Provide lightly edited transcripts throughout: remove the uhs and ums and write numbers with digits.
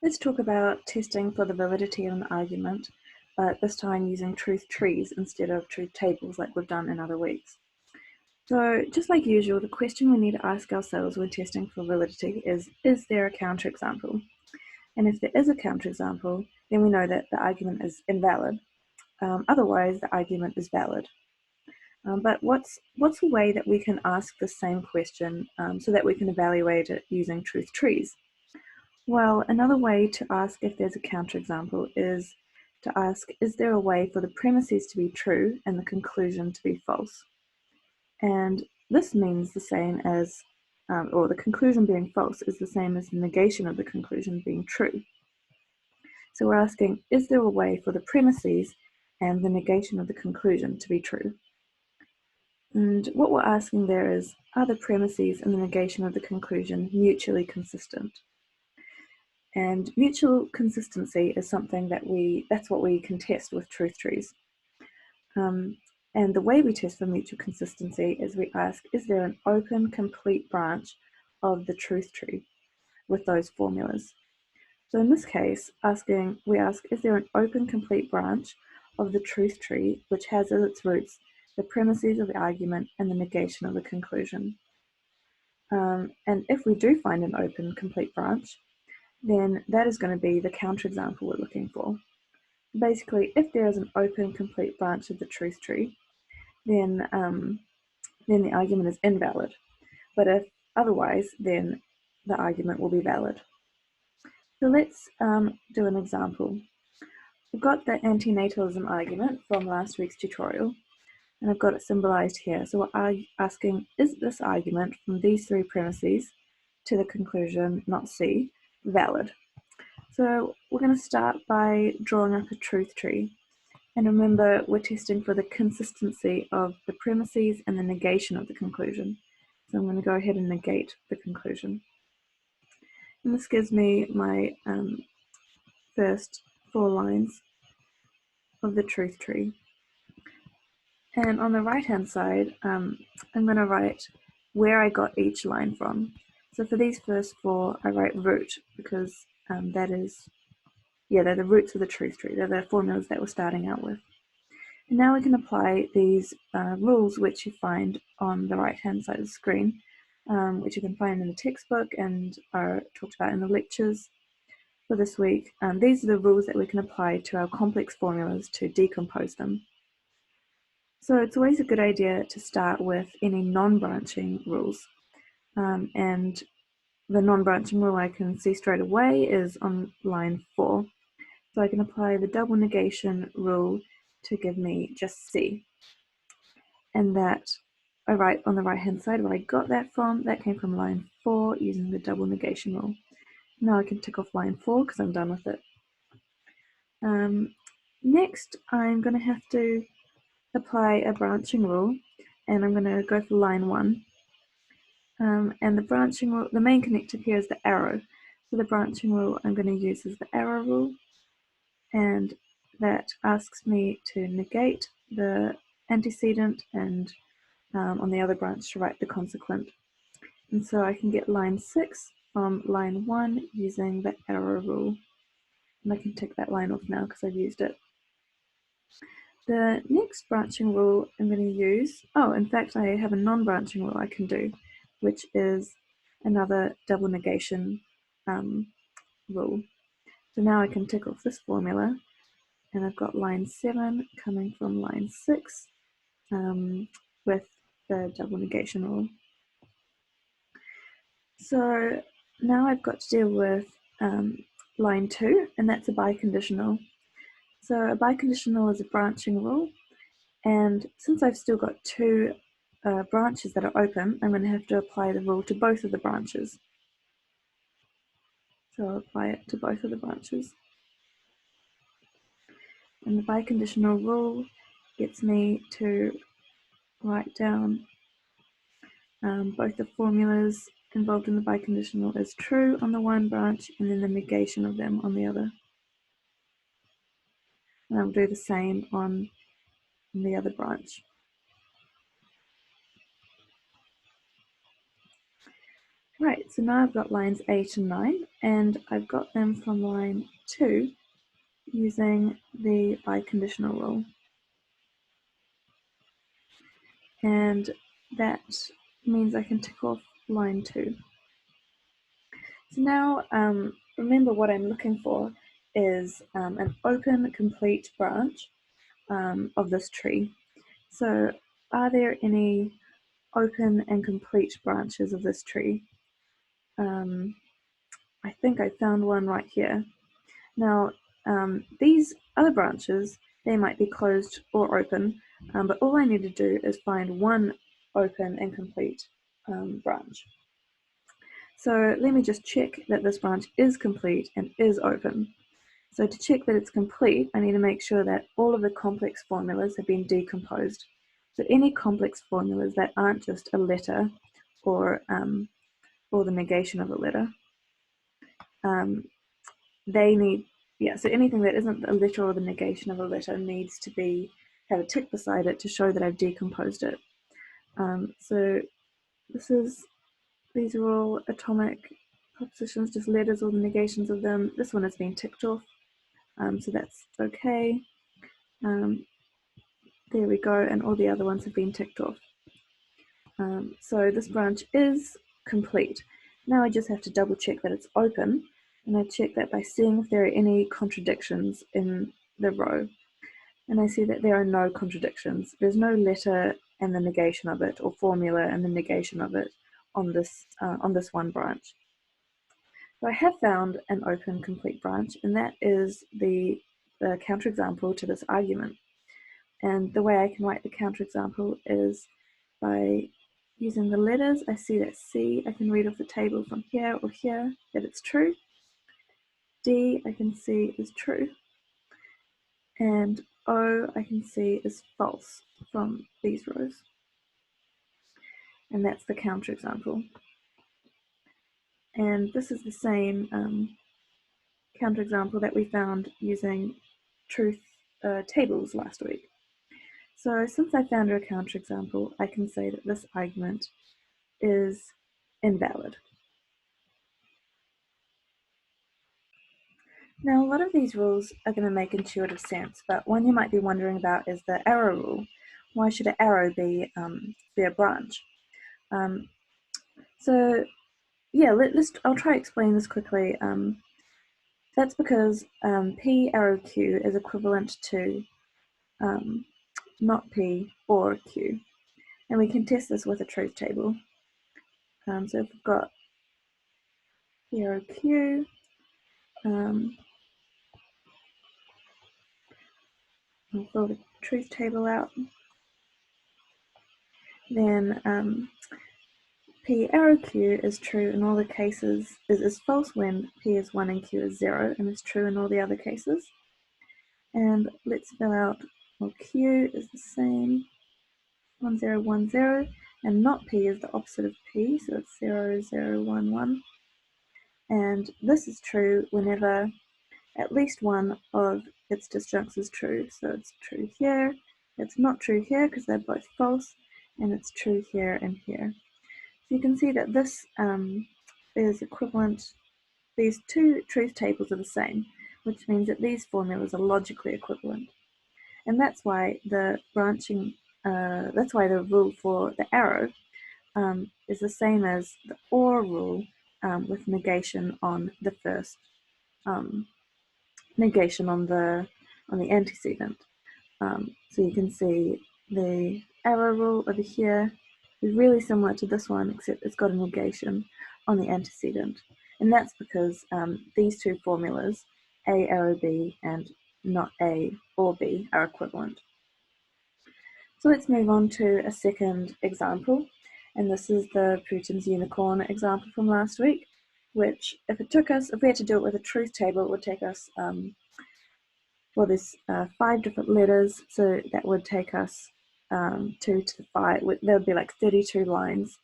Let's talk about testing for the validity of an argument, but this time using truth trees instead of truth tables like we've done in other weeks. So just like usual, the question we need to ask ourselves when testing for validity is there a counterexample? And if there is a counterexample, then we know that the argument is invalid. Otherwise, the argument is valid. But what's a way that we can ask the same question so that we can evaluate it using truth trees? Well, another way to ask if there's a counterexample is to ask, is there a way for the premises to be true and the conclusion to be false? And this means the same as, or the conclusion being false is the same as the negation of the conclusion being true. So we're asking, is there a way for the premises and the negation of the conclusion to be true? And what we're asking there is, are the premises and the negation of the conclusion mutually consistent? And mutual consistency is something that's what we can test with truth trees. And the way we test for mutual consistency is we ask, is there an open, complete branch of the truth tree with those formulas? So in this case, we ask, is there an open, complete branch of the truth tree which has as its roots the premises of the argument and the negation of the conclusion? And if we do find an open, complete branch, then that is going to be the counterexample we're looking for. Basically, if there is an open, complete branch of the truth tree, then the argument is invalid. But if otherwise, then the argument will be valid. So let's do an example. We've got the antinatalism argument from last week's tutorial, and I've got it symbolized here. So we're asking, is this argument from these three premises to the conclusion, not C, valid? So we're going to start by drawing up a truth tree. And remember, we're testing for the consistency of the premises and the negation of the conclusion. So I'm going to go ahead and negate the conclusion. And this gives me my first 4 lines of the truth tree. And on the right-hand side, I'm going to write where I got each line from. So for these first 4, I write root because they're the roots of the truth tree. They're the formulas that we're starting out with. And now we can apply these rules which you find on the right-hand side of the screen, which you can find in the textbook and are talked about in the lectures for this week. These are the rules that we can apply to our complex formulas to decompose them. So it's always a good idea to start with any non-branching rules. And the non-branching rule I can see straight away is on line 4. So I can apply the double negation rule to give me just C. And that I write on the right-hand side where I got that from. That came from line 4 using the double negation rule. Now I can tick off line 4 because I'm done with it. Next, I'm going to have to apply a branching rule, and I'm going to go for line 1. And the branching rule, the main connector here is the arrow. So the branching rule I'm going to use is the arrow rule, and that asks me to negate the antecedent and on the other branch to write the consequent. And so I can get line 6 from line 1 using the arrow rule. And I can tick that line off now because I've used it. The next branching rule I'm going to use, in fact I have a non-branching rule I can do, which is another double negation rule. So now I can tick off this formula, and I've got line 7 coming from line 6 with the double negation rule. So now I've got to deal with line 2, and that's a biconditional. So a biconditional is a branching rule, and since I've still got 2 branches that are open, I'm going to have to apply the rule to both of the branches. So I'll apply it to both of the branches. And the biconditional rule gets me to write down both the formulas involved in the biconditional as true on the one branch and then the negation of them on the other. And I'll do the same on the other branch. Right, so now I've got lines 8 and 9, and I've got them from line 2 using the biconditional rule. And that means I can tick off line 2. So now, remember what I'm looking for is an open, complete branch of this tree. So are there any open and complete branches of this tree? I think I found one right here. Now, these other branches, they might be closed or open, but all I need to do is find one open and complete branch. So let me just check that this branch is complete and is open. So to check that it's complete, I need to make sure that all of the complex formulas have been decomposed. So any complex formulas that aren't just a letter or the negation of a letter, they need, so anything that isn't a letter or the negation of a letter needs to have a tick beside it to show that I've decomposed it. So these are all atomic propositions, just letters or the negations of them. This one has been ticked off, so that's okay. There we go, and all the other ones have been ticked off. So this branch is complete. Now I just have to double check that it's open, and I check that by seeing if there are any contradictions in the row. And I see that there are no contradictions. There's no letter and the negation of it, or formula and the negation of it on this one branch. So I have found an open complete branch, and that is the counterexample to this argument. And the way I can write the counterexample is by using the letters. I see that C, I can read off the table from here or here that it's true. D, I can see is true. And O, I can see is false from these rows. And that's the counterexample. And this is the same counterexample that we found using truth tables last week. So since I found a counterexample, I can say that this argument is invalid. Now, a lot of these rules are going to make intuitive sense, but one you might be wondering about is the arrow rule. Why should an arrow be a branch? So, yeah, I'll try to explain this quickly. That's because P arrow Q is equivalent to not P or Q. And we can test this with a truth table. So if we've got P arrow Q, I'll fill the truth table out. Then P arrow Q is true in all the cases, is false when P is 1 and Q is 0, and is true in all the other cases. And let's fill out, well, Q is the same, 1, 0, 1, 0, and not P is the opposite of P, so it's 0, 0, 1, 1. And this is true whenever at least one of its disjuncts is true. So it's true here, it's not true here because they're both false, and it's true here and here. So you can see that this is equivalent, these two truth tables are the same, which means that these formulas are logically equivalent. And that's why the rule for the arrow is the same as the or rule with negation on the first, negation on the antecedent. So you can see the arrow rule over here is really similar to this one, except it's got a negation on the antecedent. And that's because these two formulas, A arrow B and not A or B, are equivalent. So let's move on to a second example. And this is the Putin's unicorn example from last week, which if we had to do it with a truth table, it would take us, well, there's 5 different letters, so that would take us 2 to the 5. There would be like 32 lines.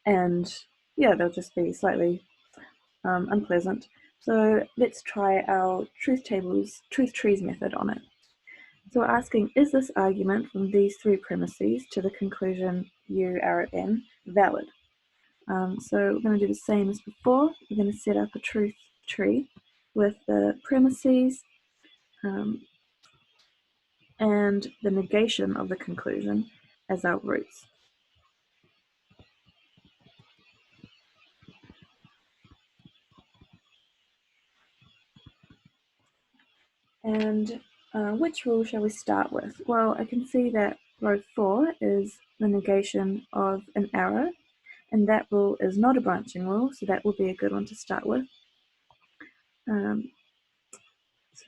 And yeah, they'll just be slightly unpleasant. So let's try our truth trees method on it. So we're asking, is this argument from these 3 premises to the conclusion U arrow n valid? So we're going to do the same as before. We're going to set up a truth tree with the premises and the negation of the conclusion as our roots. And which rule shall we start with? Well, I can see that row 4 is the negation of an arrow, and that rule is not a branching rule, so that will be a good one to start with. So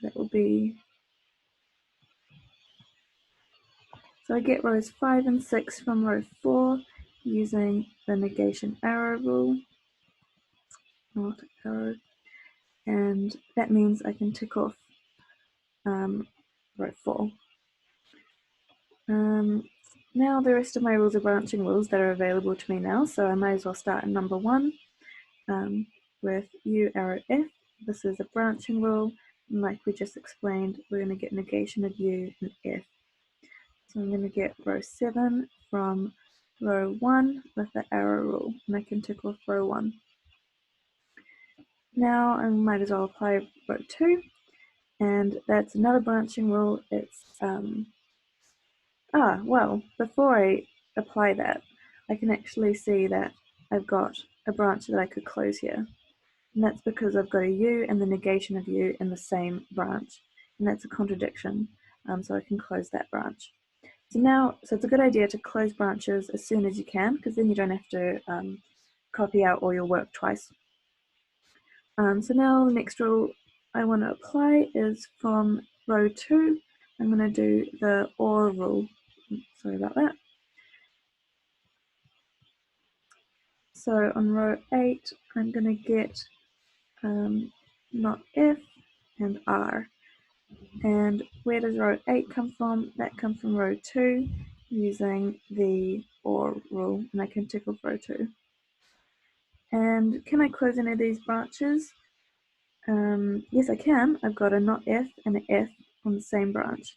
that will be, so I get rows 5 and 6 from row 4 using the negation arrow rule, not arrow, and that means I can tick off row 4. Now the rest of my rules are branching rules that are available to me now, so I might as well start at number 1 with U arrow F. This is a branching rule, and like we just explained, we're going to get negation of U and F. So I'm going to get row 7 from row 1 with the arrow rule, and I can tick off row 1. Now I might as well apply row 2, and that's another branching rule. It's well, before I apply that, I can actually see that I've got a branch that I could close here. And that's because I've got a U and the negation of U in the same branch. And that's a contradiction, so I can close that branch. So it's a good idea to close branches as soon as you can, because then you don't have to copy out all your work twice. So now the next rule I want to apply is from row 2. I'm going to do the OR rule. Sorry about that. So on row 8, I'm going to get not F and R. And where does row 8 come from? That comes from row 2 using the OR rule, and I can tick off row 2. And can I close any of these branches? Yes, I can. I've got a not F and an F on the same branch.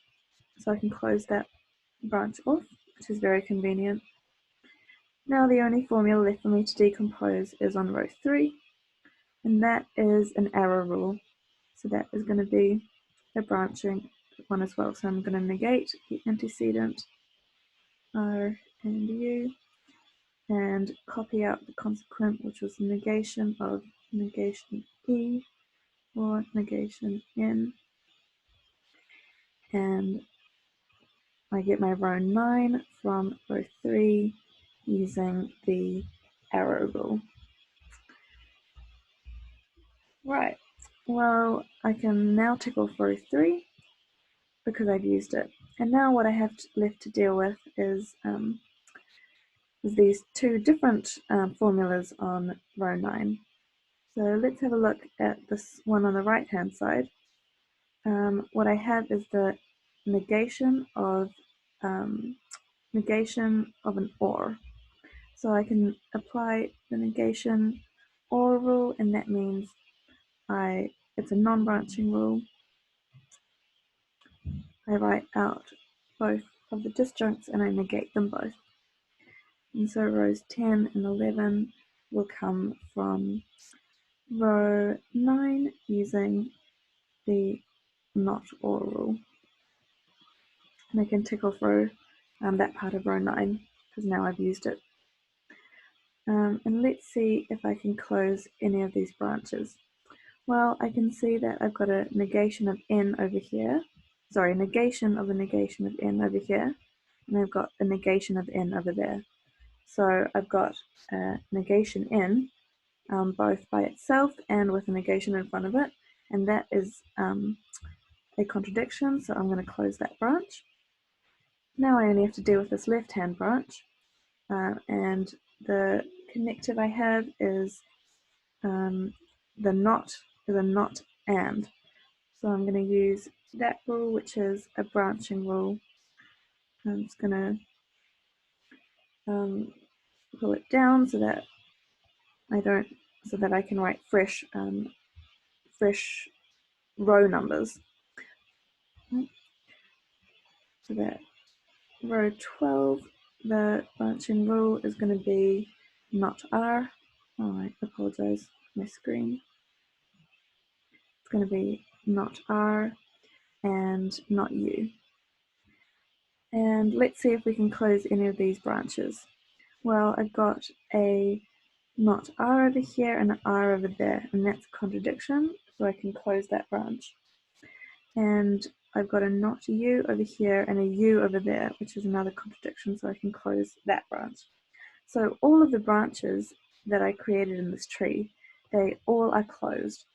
So I can close that branch off, which is very convenient. Now the only formula left for me to decompose is on row 3, and that is an arrow rule. So that is going to be a branching one as well. So I'm going to negate the antecedent R and U and copy out the consequent, which was negation of negation E or negation N. And I get my row 9 from row 3 using the arrow rule. Right, well, I can now tick off row 3 because I've used it. And now what I have left to deal with is these two different formulas on row 9. So let's have a look at this one on the right hand side. What I have is the negation of an OR. So I can apply the negation OR rule, and that means it's a non-branching rule. I write out both of the disjuncts and I negate them both. And so rows 10 and 11 will come from row 9 using the not OR rule. And I can tick off that part of row 9 because now I've used it. And let's see if I can close any of these branches. Well, I can see that I've got a negation of n over here. Sorry, negation of a negation of n over here. And I've got a negation of n over there. So I've got negation n both by itself and with a negation in front of it. And that is a contradiction, so I'm going to close that branch. Now I only have to deal with this left-hand branch. And the connective I have is the not and. So I'm going to use that rule, which is a branching rule. I'm just going to pull it down so that I can write fresh row numbers. So that row 12, the branching rule is going to be not R. Oh, I apologize, my screen. It's going to be not R and not U. And let's see if we can close any of these branches. Well, I've got a not R over here and an R over there, and that's a contradiction, so I can close that branch. And I've got a not U over here and a U over there, which is another contradiction, so I can close that branch. So all of the branches that I created in this tree, they all are closed.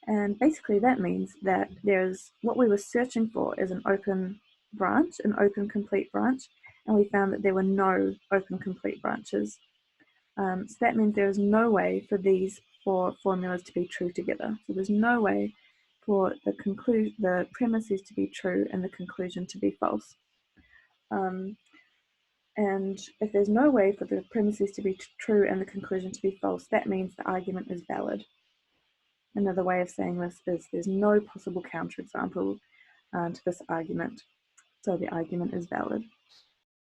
And basically that means that there's what we were searching for is an open branch, an open complete branch, and we found that there were no open complete branches. So that means there is no way for these four formulas to be true together. So there's no way for the premises to be true and the conclusion to be false. And if there's no way for the premises to be true and the conclusion to be false, that means the argument is valid. Another way of saying this is there's no possible counterexample to this argument, so the argument is valid.